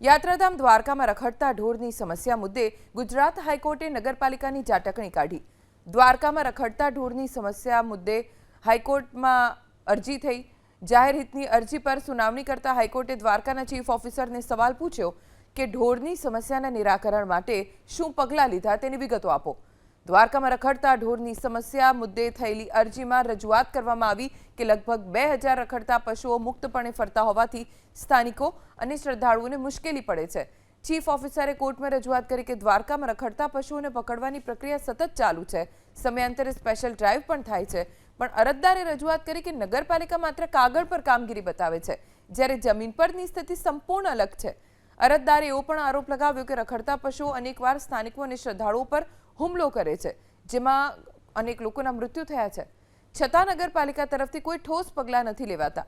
યાત્રાધામ દ્વારકામાં રખડતા ઢોરની સમસ્યા મુદ્દે ગુજરાત હાઈકોર્ટે નગરપાલિકાની ઝાટકણી કાઢી। દ્વારકામાં રખડતા ઢોરની સમસ્યા મુદ્દે હાઈકોર્ટમાં અરજી થઈ। જાહેર હિતની અરજી પર સુનાવણી કરતા હાઈકોર્ટે દ્વારકાના ચીફ ઓફિસરને સવાલ પૂછ્યો કે ઢોરની સમસ્યાના નિરાકરણ માટે શું પગલાં લીધા તેની વિગતો આપો। દ્વારકામાં રખડતા ઢોરની સમસ્યા મુદ્દે થયેલી અરજીમાં રજૂઆત કરવામાં આવી કે લગભગ 2000 રખડતા પશુઓ મુક્તપણે ફરતા હોવાથી સ્થાનિકો અને શ્રદ્ધાળુઓને મુશ્કેલી પડે છે। ચીફ ઓફિસરે કોર્ટમાં રજૂઆત કરી કે દ્વારકામાં રખડતા પશુઓને પકડવાની પ્રક્રિયા સતત ચાલુ છે, સમયાંતરે સ્પેશિયલ ડ્રાઈવ પણ થાય છે, પણ અરજદારે રજૂઆત કરી કે નગરપાલિકા માત્ર કાગળ પર કામગીરી બતાવે છે, જ્યારે જમીન પરની સ્થિતિ સંપૂર્ણ અલગ છે। અરજદારે એવો પણ આરોપ લગાવ્યો કે રખડતા પશુઓ અનેકવાર સ્થાનિકો અને શ્રદ્ધાળુઓ પર હુમલો કરે છે, જેમાં અનેક લોકોના મૃત્યુ થયા છે, છતાં નગરપાલિકા તરફથી કોઈ ઠોસ પગલાં નથી લેવાતા।